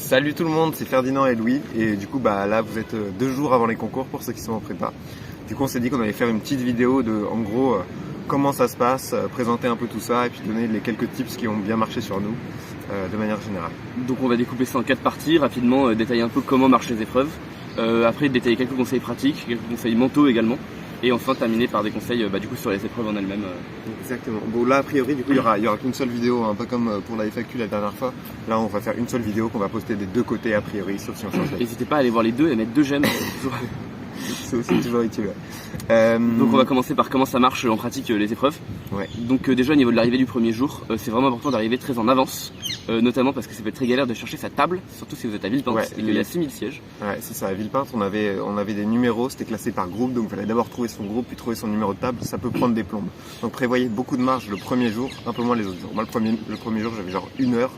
Salut tout le monde, c'est Ferdinand et Louis et du coup là vous êtes 2 jours avant les concours pour ceux qui sont en prépa. Du coup on s'est dit qu'on allait faire une petite vidéo de en gros comment ça se passe, présenter un peu tout ça et puis donner les quelques tips qui ont bien marché sur nous de manière générale. Donc on va découper ça en 4 parties, rapidement détailler un peu comment marchent les épreuves, après détailler quelques conseils pratiques, quelques conseils mentaux également. Et enfin terminer par des conseils du coup sur les épreuves en elles-mêmes. Exactement. Bon là a priori du coup il y aura qu'une seule vidéo, un peu comme pour la FAQ la dernière fois. Là on va faire une seule vidéo qu'on va poster des 2 côtés a priori, sauf si on change. N'hésitez pas à aller voir les 2 et mettre 2 j'aime. C'est aussi toujours utile. Donc on va commencer par comment ça marche en pratique les épreuves. Ouais. Donc déjà au niveau de l'arrivée du premier jour, c'est vraiment important d'arriver très en avance, notamment parce que ça peut être très galère de chercher sa table, surtout si vous êtes à Villepinte, et qu'il y a 6000 sièges. Ouais, c'est ça, à Villepinte on avait des numéros, c'était classé par groupe, donc il fallait d'abord trouver son groupe puis trouver son numéro de table, ça peut prendre des plombes. Donc prévoyez beaucoup de marge le premier jour, un peu moins les autres jours. Moi le premier jour j'avais genre 1 heure.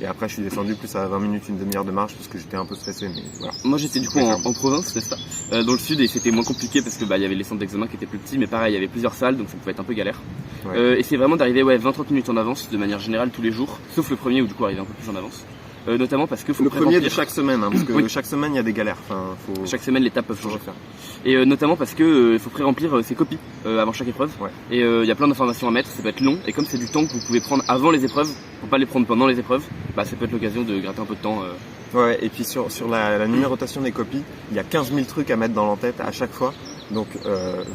Et après je suis descendu plus à 20 minutes, une demi-heure de marche parce que j'étais un peu stressé, mais voilà. Moi j'étais du coup en province, c'est ça, dans le sud, et c'était moins compliqué parce que il y avait les centres d'examen qui étaient plus petits, mais pareil il y avait plusieurs salles donc ça pouvait être un peu galère. Ouais. Et c'est vraiment d'arriver 20-30 minutes en avance de manière générale tous les jours, sauf le premier où du coup arriver un peu plus en avance. Notamment parce que faut le premier de chaque semaine, parce que chaque semaine il y a des galères. Chaque semaine les étapes peuvent changer. Et notamment parce que faut pré-remplir ses copies avant chaque épreuve. Ouais. Et il y a plein d'informations à mettre, ça peut être long. Et comme c'est du temps que vous pouvez prendre avant les épreuves, pour pas les prendre pendant les épreuves, ça peut être l'occasion de gratter un peu de temps. Ouais. Et puis sur la numérotation des copies, il y a 15 000 trucs à mettre dans l'entête à chaque fois. Donc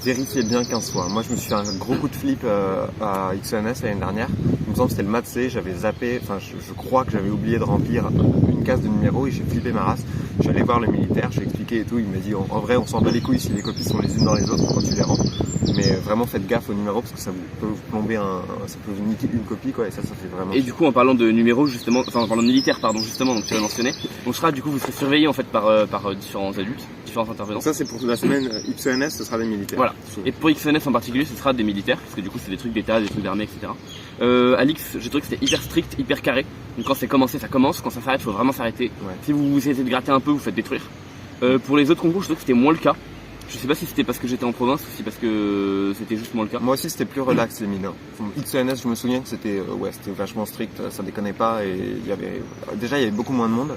vérifiez bien 15 fois. Moi je me suis fait un gros coup de flip à XENS l'année dernière. Il me semble que c'était le maths C, j'avais zappé, je crois que j'avais oublié de remplir une case de numéro et j'ai flippé ma race. Je suis allé voir le militaire, je lui ai expliqué et tout, il m'a dit en vrai on s'en bat les couilles si les copies sont les unes dans les autres quand tu les rends. Mais vraiment faites gaffe aux numéros parce que ça peut vous plomber ça peut vous niquer une copie quoi et ça fait vraiment. Et du coup en parlant de numéros justement, en parlant de militaire justement, donc tu l'as mentionné, vous serez surveillé en fait par différents adultes, différents intervenants. Donc ça c'est pour la semaine XENS, ce sera des militaires. Voilà. Et pour XENS en particulier ce sera des militaires, parce que du coup c'est des trucs d'État, des trucs d'armée, etc. Alix, j'ai trouvé que c'était hyper strict, hyper carré. Donc quand c'est commencé, ça commence, quand ça s'arrête, faut vraiment s'arrêter. Ouais. Si vous essayez de gratter un peu, vous faites détruire. Pour les autres concours, je trouve que c'était moins le cas. Je sais pas si c'était parce que j'étais en province ou si parce que c'était juste moins le cas. Moi aussi c'était plus relax les mines. XENS je me souviens que c'était vachement strict, ça déconnait pas et il y avait beaucoup moins de monde.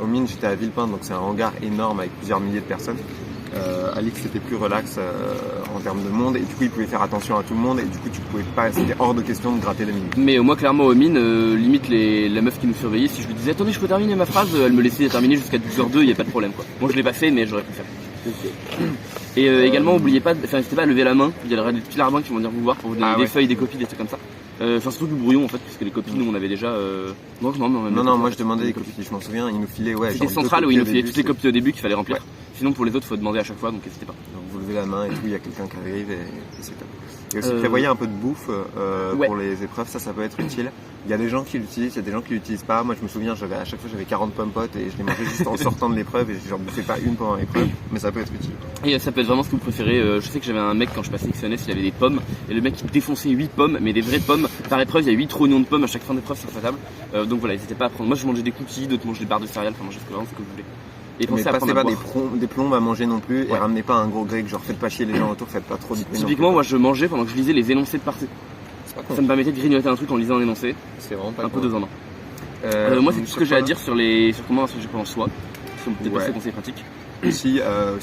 Aux mines j'étais à Villepinte donc c'est un hangar énorme avec plusieurs milliers de personnes. Alix c'était plus relax en termes de monde et du coup il pouvait faire attention à tout le monde et du coup tu pouvais pas, c'était hors de question de gratter les mines. Mais moi clairement aux mines, limite la meuf qui nous surveillait, si je lui disais attendez je peux terminer ma phrase, elle me laissait terminer jusqu'à 12h02, il n'y a pas de problème quoi. Moi je l'ai pas fait mais j'aurais pu faire. Okay. Et également n'oubliez pas, n'hésitez pas à lever la main, il y a des petits larbins qui vont venir vous voir pour vous donner des feuilles, des copies, des trucs comme ça. Surtout du brouillon en fait, puisque les copies nous on avait déjà. Non, moi je demandais des copies, je m'en souviens, ils nous filaient C'était central où ils nous filaient toutes les copies au début qu'il fallait remplir. Ouais. Sinon pour les autres faut demander à chaque fois donc n'hésitez pas. Donc vous levez la main et tout, il y a quelqu'un qui arrive et c'est top. Et aussi prévoyez un peu de bouffe pour les épreuves, ça peut être utile. Il y a des gens qui l'utilisent, il y a des gens qui l'utilisent pas. Moi je me souviens, à chaque fois j'avais 40 pommes potes et je les mangeais juste en sortant de l'épreuve et j'en bouffais pas une pendant l'épreuve, mais ça peut être utile. Et ça peut être vraiment ce que vous préférez. Je sais que j'avais un mec quand je passais XNS, il avait des pommes et le mec il défonçait 8 pommes, mais des vraies pommes. Par épreuve, il y a 8 rognons de pommes à chaque fin d'épreuve sur sa table. Donc voilà, n'hésitez pas à prendre. Moi je mangeais des cookies, d'autres mangeaient des barres de céréales, enfin mangez ce que vous voulez. Et mais passez pas des plombes à manger non plus et ramenez pas un gros grec, genre faites pas chier les gens autour, faites pas trop de bruit. Typiquement moi je mangeais pendant que je lisais les énoncés de partie. Ça me permettait de grignoter un truc en lisant un énoncé. C'est vraiment pas un peu 2 en 1. Moi c'est tout ce que j'ai à dire sur comment un sujet en soi. Si on peut passer conseils pratiques. Si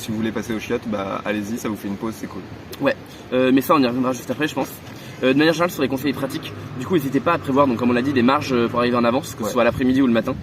vous voulez passer aux chiottes, allez-y, ça vous fait une pause, c'est cool. Ouais, mais ça on y reviendra juste après je pense. De manière générale sur les conseils pratiques, du coup n'hésitez pas à prévoir, donc comme on l'a dit, des marges pour arriver en avance, que ce soit l'après-midi ou le matin.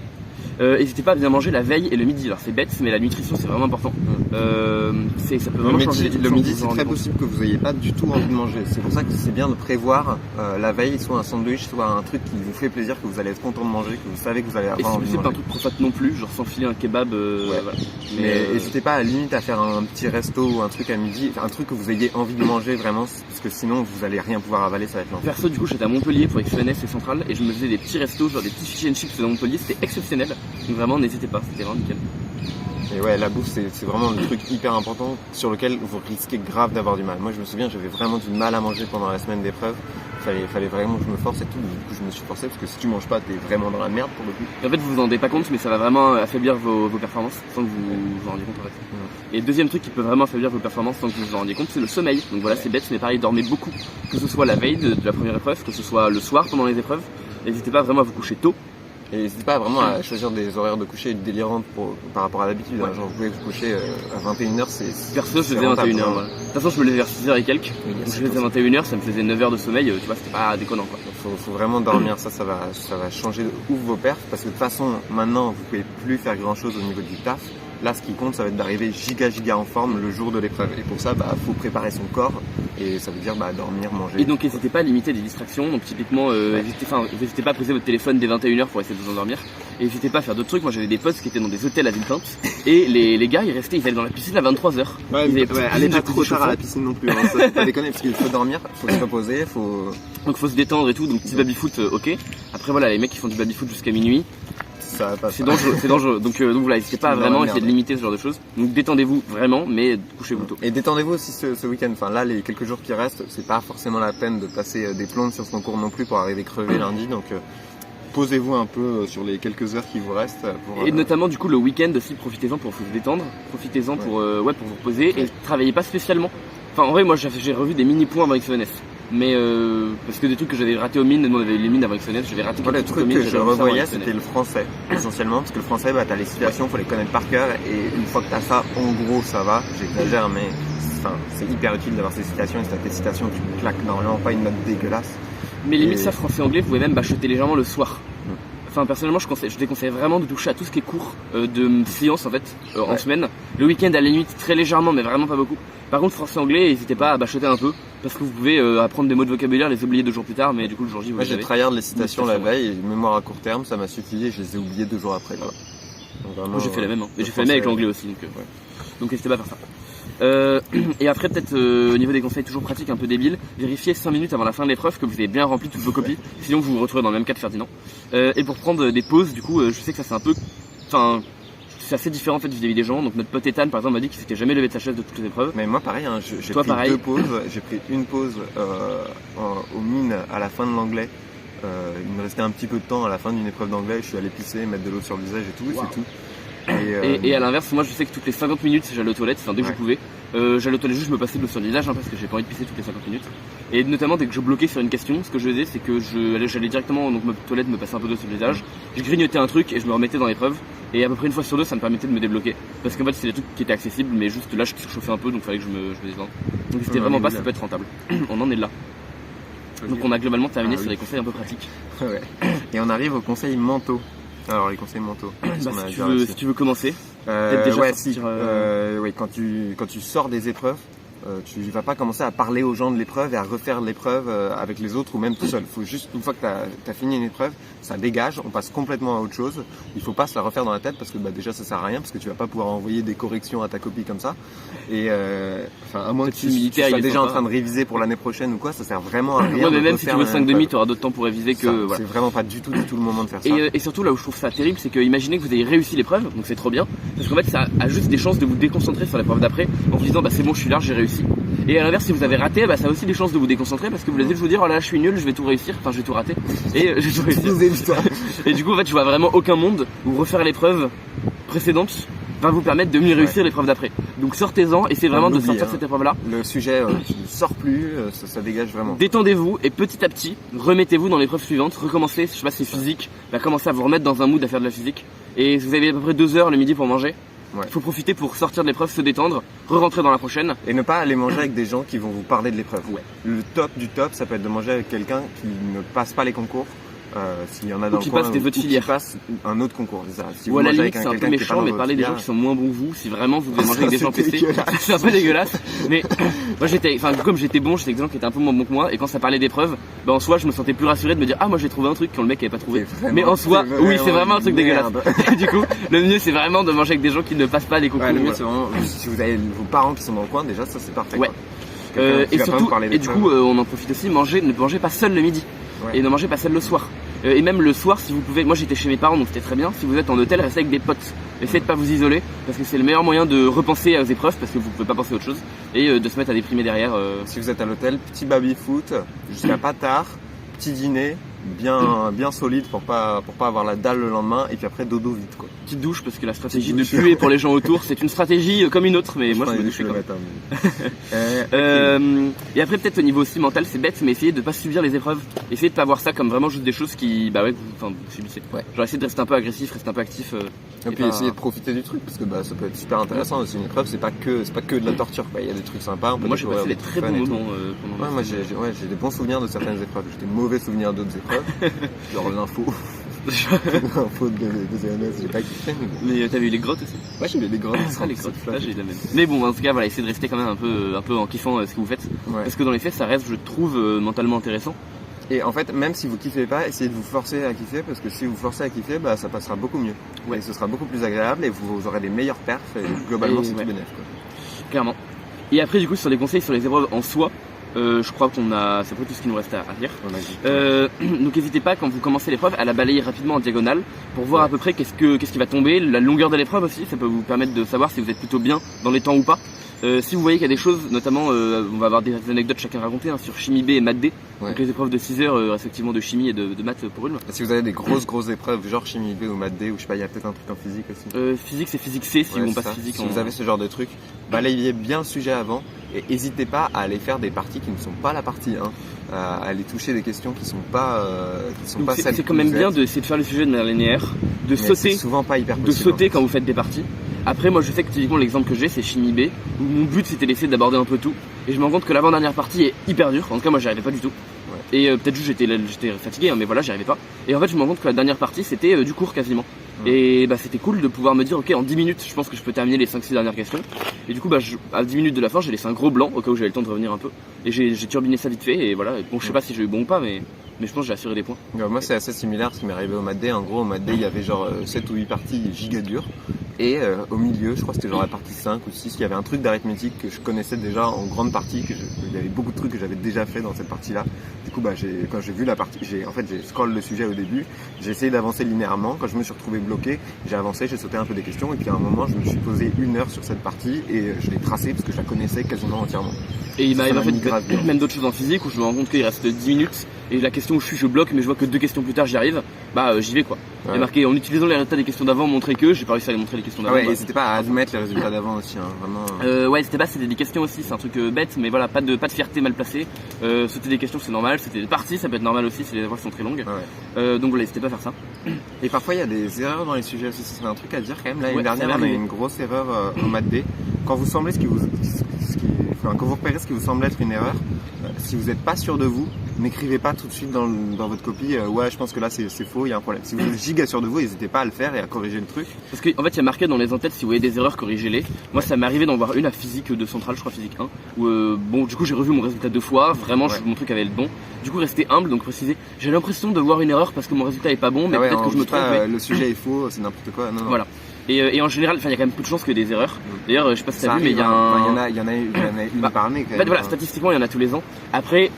N'hésitez pas à bien manger la veille et le midi. Alors c'est bête, mais la nutrition c'est vraiment important. Ça peut vraiment changer. Le midi c'est très possible que vous n'ayez pas du tout envie de manger. C'est pour ça que c'est bien de prévoir la veille soit un sandwich, soit un truc qui vous fait plaisir, que vous allez être content de manger, que vous savez que vous allez avoir envie de manger. Et si c'est pas un truc trop fat non plus, genre s'enfiler un kebab. Voilà. Mais n'hésitez pas à la limite à faire un petit resto ou un truc à midi, un truc que vous ayez envie de manger vraiment, parce que sinon vous allez rien pouvoir avaler, ça va être l'enfer. Perso du coup j'étais à Montpellier pour XENS et Centrale et je me faisais des petits restos, genre des petits fish and chips dans Montpellier, c'était exceptionnel. Donc vraiment n'hésitez pas, c'était vraiment nickel. Et ouais, la bouffe c'est vraiment le truc hyper important sur lequel vous risquez grave d'avoir du mal. Moi je me souviens, j'avais vraiment du mal à manger pendant la semaine d'épreuve. Fallait vraiment que je me force et tout. Du coup je me suis forcé parce que si tu manges pas, t'es vraiment dans la merde pour le coup. Et en fait vous vous en rendez pas compte, mais ça va vraiment affaiblir vos performances sans que vous vous rendiez compte en fait. Et deuxième truc qui peut vraiment affaiblir vos performances sans que vous vous en rendiez compte, c'est le sommeil. Donc voilà, c'est bête, mais pareil, dormez beaucoup. Que ce soit la veille de la première épreuve, que ce soit le soir pendant les épreuves. N'hésitez pas vraiment à vous coucher tôt. Et n'hésitez pas vraiment à choisir des horaires de coucher délirantes par rapport à l'habitude. Genre vous pouvez vous coucher à 21h, c'est perso je faisais 21h. Voilà. De toute façon je me levais vers 6h et quelques. Oui, donc je faisais 21h, ça me faisait 9h de sommeil, tu vois, c'était pas déconnant quoi. Faut vraiment dormir, ça va changer de ouf vos perfs parce que de toute façon maintenant vous pouvez plus faire grand chose au niveau du taf. Là, ce qui compte, ça va être d'arriver giga en forme le jour de l'épreuve. Et pour ça, faut préparer son corps. Et ça veut dire dormir, manger. Et donc, n'hésitez pas à limiter les distractions. Donc, typiquement, n'hésitez pas à poser votre téléphone dès 21h pour essayer de vous endormir. Et n'hésitez pas à faire d'autres trucs. Moi, j'avais des potes qui étaient dans des hôtels à Villepinte. Et les gars, ils allaient dans la piscine à 23h. Allez pas trop tard à la piscine non plus. Hein. Ça, faut pas déconner, parce qu'il faut dormir, faut se reposer, Donc, faut se détendre et tout. Donc, petit baby-foot, ok. Après, voilà, les mecs qui font du baby-foot jusqu'à minuit. C'est dangereux. Donc voilà, n'hésitez pas à vraiment essayer de limiter ce genre de choses. Donc détendez-vous vraiment, mais couchez-vous tôt. Et détendez-vous aussi ce week-end. Enfin là, les quelques jours qui restent, c'est pas forcément la peine de passer des plombes sur ce concours non plus pour arriver crevé lundi. Donc posez-vous un peu sur les quelques heures qui vous restent. Et notamment du coup le week-end aussi, profitez-en pour vous détendre, profitez-en pour vous reposer et travaillez pas spécialement. Enfin en vrai, moi j'ai revu des mini-points avant XONS. Mais parce que des trucs que j'avais raté aux mines, nous on avait les mines avant XONS, j'avais raté quelques trucs aux mines. Le truc que je revoyais, c'était le français, essentiellement, parce que le français, t'as les citations, faut les connaître par cœur, et une fois que t'as ça, en gros, ça va, j'exagère, mais c'est hyper utile d'avoir ces citations, et si t'as tes citations, tu claques normalement pas une note dégueulasse. Mais limite ça, français-anglais, vous pouvez même chuter légèrement le soir. Enfin personnellement je déconseille vraiment de toucher à tout ce qui est cours de sciences en fait en semaine. Le week-end à la limite très légèrement mais vraiment pas beaucoup. Par contre français-anglais, n'hésitez pas à bachoter un peu parce que vous pouvez apprendre des mots de vocabulaire, les oublier 2 jours plus tard, mais du coup le jour J vous les avez. Moi j'ai tryhard les citations la veille et mémoire à court terme, ça m'a suffi et je les ai oubliées 2 jours après. Voilà. Donc, vraiment, moi j'ai fait la même, mais j'ai fait la même avec l'anglais aussi, donc n'hésitez pas à faire ça. Et après peut-être au niveau des conseils toujours pratiques un peu débiles, vérifiez 5 minutes avant la fin de l'épreuve que vous avez bien rempli toutes vos copies, sinon vous vous retrouvez dans le même cas de Ferdinand. Et pour prendre des pauses, du coup je sais que ça c'est un peu, c'est assez différent en fait vis-à-vis des gens. Donc notre pote Ethan par exemple m'a dit qu'il s'était jamais levé de sa chaise de toutes les épreuves. Mais moi pareil, hein, j'ai pris 2 pauses, j'ai pris une pause aux mines à la fin de l'anglais. Il me restait un petit peu de temps à la fin d'une épreuve d'anglais, je suis allé pisser, mettre de l'eau sur le visage et tout, c'est tout. Et à l'inverse, moi je sais que toutes les 50 minutes j'allais aux toilettes, dès que je pouvais, j'allais aux toilettes juste me passer de l'eau sur le visage parce que j'ai pas envie de pisser toutes les 50 minutes. Et notamment dès que je bloquais sur une question, ce que je faisais c'est que j'allais directement donc ma toilette me passer un peu d'eau sur le visage, je grignotais un truc et je me remettais dans l'épreuve. Et à peu près une fois sur 2 ça me permettait de me débloquer. Parce qu'en fait c'est des trucs qui étaient accessibles mais juste là je surchauffais un peu donc fallait que je me détende. Donc c'était vraiment pas, ça peut être rentable. On en est là. Donc on a globalement terminé sur des conseils un peu pratiques. Ouais. Et on arrive aux conseils mentaux. Alors les conseils mentaux. Si tu veux commencer. Oui, quand tu sors des épreuves, tu vas pas commencer à parler aux gens de l'épreuve et à refaire l'épreuve avec les autres ou même tout seul. Faut juste, une fois que t'as fini une épreuve, ça dégage, on passe complètement à autre chose. Il faut pas se la refaire dans la tête parce que déjà ça sert à rien parce que tu vas pas pouvoir envoyer des corrections à ta copie comme ça. Et à moins que tu sois déjà en train de réviser pour l'année prochaine ou quoi, ça sert vraiment à rien. Ouais, mais même si tu veux 5,5, tu auras d'autres temps pour réviser que. Voilà. C'est vraiment pas du tout le moment de faire ça. Et surtout là où je trouve ça terrible, c'est que imaginez que vous ayez réussi l'épreuve, donc c'est trop bien, parce qu'en fait ça a juste des chances de vous déconcentrer sur l'épreuve d'après en vous disant c'est bon, je suis large, j'ai réussi. Et à l'inverse, si vous avez raté, ça a aussi des chances de vous déconcentrer parce que vous allez vous dire oh là je suis nul, je vais tout réussir, je vais tout rater. Et je vais tout réussir. Et du coup en fait je vois vraiment aucun monde où refaire l'épreuve précédente va vous permettre de mieux réussir l'épreuve d'après. Donc sortez-en, essayez vraiment de sortir cette épreuve là. Le sujet ne sort plus, ça dégage vraiment. Détendez-vous et petit à petit remettez-vous dans l'épreuve suivante, recommencez, je sais pas si c'est physique, commencez à vous remettre dans un mood à faire de la physique. Et vous avez à peu près 2 heures le midi pour manger. Il faut profiter pour sortir de l'épreuve, se détendre, re-rentrer dans la prochaine. Et ne pas aller manger avec des gens qui vont vous parler de l'épreuve. Le top du top, ça peut être de manger avec quelqu'un qui ne passe pas les concours. S'il y en a dans le coin, passe des votes filières, passe un autre concours. Si ou à la limite c'est un peu méchant, mais parler des gens qui sont moins bons que vous. Si vraiment vous devez manger avec des gens PC, c'est un peu dégueulasse. Mais moi comme j'étais bon, j'étais quelqu'un qui était un peu moins bon que moi. Et quand ça parlait d'épreuves, en soi je me sentais plus rassuré de me dire moi j'ai trouvé un truc quand le mec avait pas trouvé. Mais en soi, oui c'est vraiment un truc dégueulasse. Du coup, le mieux c'est vraiment de manger avec des gens qui ne passent pas les concours. Le mieux c'est vraiment si vous avez vos parents qui sont dans le coin, déjà ça c'est parfait. Et surtout, et du coup on en profite aussi, ne mangez pas seul le midi. Et ne mangez pas seul le soir. Et même le soir, si vous pouvez, moi j'étais chez mes parents donc c'était très bien. Si vous êtes en hôtel, restez avec des potes. Essayez de pas vous isoler parce que c'est le meilleur moyen de repenser aux épreuves parce que vous pouvez pas penser à autre chose et de se mettre à déprimer derrière. Si vous êtes à l'hôtel, petit baby foot jusqu'à pas tard, petit dîner bien solide pour pas avoir la dalle le lendemain et puis après dodo vite quoi. Petite douche parce que la stratégie de puer pour les gens autour, c'est une stratégie comme une autre, mais moi je me douche quand même. Et après peut-être au niveau aussi mental, c'est bête, mais essayer de pas subir les épreuves, essayer de pas voir ça comme vraiment juste des choses qui, vous subissez. Ouais. Genre essayer de rester un peu agressif, rester un peu actif. Et puis essayer de profiter du truc parce que ça peut être super intéressant aussi. Une épreuve, c'est pas que de la torture quoi. Il y a des trucs sympas. Moi j'ai passé des très bons moments. Moi j'ai des bons souvenirs de certaines épreuves. J'ai des mauvais souvenirs d'autres épreuves. Genre l'info. L'info de ZNS, j'ai pas kiffé. Mais t'avais eu les grottes aussi? Ouais, j'ai eu les grottes. Les grottes, là j'ai eu la même. Mais bon, en tout cas, voilà, essayez de rester quand même un peu en kiffant ce que vous faites. Ouais. Parce que dans les faits, ça reste, je trouve, mentalement intéressant. Et en fait, même si vous kiffez pas, essayez de vous forcer à kiffer parce que si vous forcez à kiffer, ça passera beaucoup mieux. Ouais. Et ce sera beaucoup plus agréable et vous aurez des meilleurs perfs et globalement c'est tout bénéfique. Clairement. Et après, du coup, sur les conseils sur les épreuves en soi, je crois qu'on a, c'est pas tout ce qu'il nous reste à dire. Donc n'hésitez pas quand vous commencez l'épreuve à la balayer rapidement en diagonale pour voir à peu près qu'est-ce qui va tomber, la longueur de l'épreuve aussi, ça peut vous permettre de savoir si vous êtes plutôt bien dans les temps ou pas. Si vous voyez qu'il y a des choses, notamment on va avoir des anecdotes chacun racontées sur chimie B et maths D, donc les épreuves de 6 heures respectivement de chimie et de maths pour une. Si vous avez des grosses épreuves genre chimie B ou maths D ou je sais pas, il y a peut-être un truc en physique aussi. Physique c'est physique C si on passe physique. Si vous avez ce genre de truc, balayez bien le sujet avant et n'hésitez pas à aller faire des parties qui ne sont pas la partie 1, à aller toucher des questions qui sont pas celles. C'est quand même bien d'essayer de faire le sujet de manière linéaire, de sauter. C'est souvent pas hyper possible, de sauter quand vous faites des parties. Après, moi je sais que typiquement l'exemple que j'ai c'est chimie B où mon but c'était d'essayer d'aborder un peu tout et je me rends compte que l'avant-dernière partie est hyper dure. En tout cas, moi j'y arrivais pas du tout. Ouais. Et peut-être juste j'étais fatigué, mais voilà, j'y arrivais pas. Et en fait, je me rends compte que la dernière partie c'était du cours quasiment. Et c'était cool de pouvoir me dire ok, en 10 minutes je pense que je peux terminer les 5-6 dernières questions. Et du coup à 10 minutes de la fin j'ai laissé un gros blanc au cas où j'avais le temps de revenir un peu. Et j'ai turbiné ça vite fait et voilà. Bon, je sais pas si j'ai eu bon ou pas, mais je pense que j'ai assuré des points. Moi c'est assez similaire ce qui m'est arrivé au maths D. En gros au maths D il y avait genre 7 ou 8 parties giga dures. Et au milieu, je crois que c'était genre la partie 5 ou 6, il y avait un truc d'arithmétique que je connaissais déjà en grande partie, il y avait beaucoup de trucs que j'avais déjà fait dans cette partie-là. Du coup, quand j'ai vu la partie, j'ai scroll le sujet au début, j'ai essayé d'avancer linéairement. Quand je me suis retrouvé bloqué, j'ai avancé, j'ai sauté un peu des questions et puis à un moment, je me suis posé 1 heure sur cette partie et je l'ai tracée parce que je la connaissais quasiment entièrement. Et il m'arrive en fait même d'autres choses en physique où je me rends compte qu'il reste 10 minutes et la question où je bloque mais je vois que 2 questions plus tard j'y arrive, j'y vais quoi. Ouais. Il est marqué en utilisant les résultats des questions d'avant, montrer que j'ai pas réussi à montrer les questions d'avant. Ouais, n'hésitez pas à admettre les résultats d'avant aussi, vraiment. C'était des questions aussi, c'est un truc bête, mais voilà, pas de fierté mal placée. C'était des questions, c'est normal, c'était des parties, ça peut être normal aussi si les épreuves sont très longues. Ouais. Donc voilà, n'hésitez pas à faire ça. Et parfois il y a des erreurs dans les sujets aussi, c'est un truc à dire quand même. L'année dernière, on a eu une grosse erreur en maths D. Quand vous repérez ce qui vous semble être une erreur, si vous n'êtes pas sûr de vous, n'écrivez pas tout de suite dans votre copie je pense que là c'est faux, il y a un problème. Si vous êtes giga sûr de vous, n'hésitez pas à le faire et à corriger le truc. Parce qu'en fait il y a marqué dans les entêtes si vous voyez des erreurs, corrigez-les. Moi ça m'est arrivé d'en voir une à physique de centrale, je crois physique 1, où du coup j'ai revu mon résultat 2 fois, vraiment mon truc avait le bon. Du coup restez humble, donc précisez, j'ai l'impression de voir une erreur parce que mon résultat est pas bon, mais peut-être que je me trompe. Le sujet est faux, c'est n'importe quoi. Non. Voilà. Et en général, il y a quand même peu de chances qu'il y ait des erreurs. D'ailleurs, je sais pas si t'as vu, mais il y a il y en a une par année quand même. En fait, voilà, statistiquement, il y en a tous les ans. Après,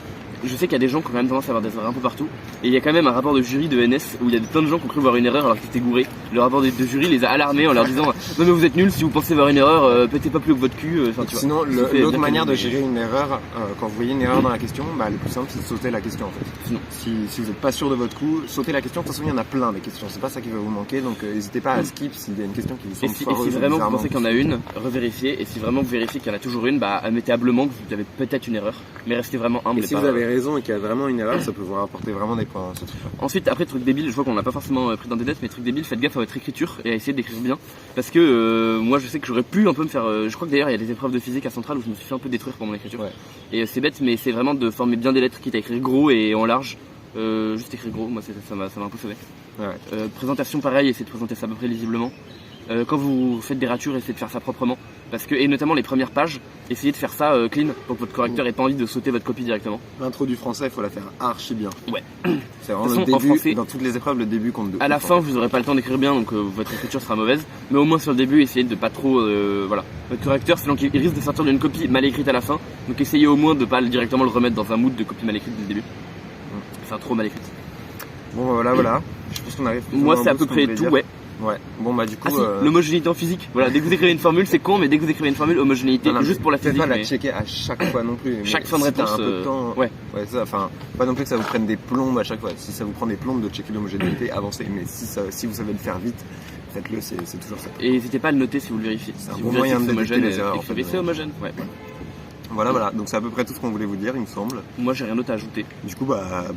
je sais qu'il y a des gens qui ont quand même tendance à avoir des erreurs un peu partout. Et il y a quand même un rapport de jury de NS où il y a plein de gens qui ont cru voir une erreur alors qu'ils étaient gourés. Le rapport de jury les a alarmés en leur disant non mais vous êtes nuls si vous pensez voir une erreur, pétez pas plus haut que votre cul. Sinon, l'autre manière de gérer une erreur, quand vous voyez une erreur dans la question, le plus simple c'est de sauter la question en fait. Sinon, si vous n'êtes pas sûr de votre coup, sautez la question. De toute façon, il y en a plein des questions. C'est pas ça qui va vous manquer, donc n'hésitez pas à skip s'il y a une question qui vous semble foireuse. Et si vraiment vous pensez qu'il y en a une, revérifiez. Et si vraiment vous vérifiez qu'il y en a toujours une, admettez humblement que vous avez peut-être une erreur, mais restez vraiment humble. Et si vous avez raison et qu'il y a vraiment une erreur, ça peut vous rapporter vraiment des points. Ensuite, après, truc débile, je vois qu'on l'a pas forcément pris dans des dettes, mais truc débile, faites gaffe à votre écriture et à essayer d'écrire bien. Parce que moi je sais que j'aurais pu un peu me faire. Je crois que d'ailleurs il y a des épreuves de physique à Centrale où je me suis fait un peu détruire pour mon écriture. Ouais. Et c'est bête, mais c'est vraiment de former bien des lettres, quitte à écrire gros et en large. Juste écrire gros, moi ça m'a un peu sauvé. Ouais. Présentation pareil, essayez de présenter ça à peu près lisiblement. Quand vous faites des ratures, essayez de faire ça proprement. Et notamment les premières pages, essayez de faire ça clean pour que votre correcteur ait pas envie de sauter votre copie directement. L'intro du français, il faut la faire archi bien. Ouais. C'est vraiment le début, français, dans toutes les épreuves, le début compte. À la fin, vous aurez pas le temps d'écrire bien, donc votre écriture sera mauvaise. Mais au moins sur le début, essayez de pas trop... Votre correcteur, sinon il risque de sortir d'une copie mal écrite à la fin. Donc essayez au moins de pas directement le remettre dans un mood de copie mal écrite dès le début. Enfin, trop mal écrite. Bon, voilà. Je pense qu'on arrive. Moi, c'est à peu près tout, ouais. Ouais. Bon bah du coup. L'homogénéité en physique. Voilà, dès que vous écrivez une formule, c'est con, mais dès que vous écrivez une formule, homogénéité, non, juste pour la physique. Peut-être pas la checker à chaque fois non plus. Chaque fin de réponse. Un peu de temps, ouais. Ça, enfin, pas non plus que ça vous prenne des plombes à chaque fois. Si ça vous prend des plombes de checker l'homogénéité, avancez. Mais si vous savez le faire vite, faites-le, c'est toujours ça. Et n'hésitez pas à le noter si vous le vérifiez. C'est un si bon vous moyen de vérifiez détecter les erreurs. Écrivez c'est homogène. Ouais. Voilà. Donc c'est à peu près tout ce qu'on voulait vous dire, il me semble. Moi, j'ai rien d'autre à ajouter. Du coup,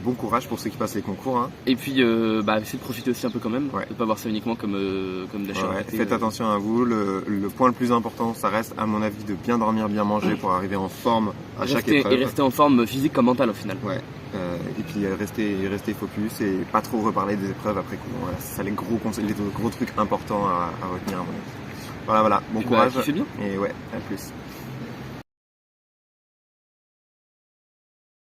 bon courage pour ceux qui passent les concours. Hein. Et puis, essayez de profiter aussi un peu quand même. Ouais. De pas voir ça uniquement comme de la charité. Faites attention à vous. Le point le plus important, ça reste, à mon avis, de bien dormir, bien manger pour arriver en forme à chaque épreuve. Et rester en forme physique comme mentale au final. Ouais. Et puis rester focus et pas trop reparler des épreuves après coup. Voilà, c'est ça les gros trucs importants à retenir à mon avis. Voilà. Bon courage. Qui fait bien. Et ouais, à plus.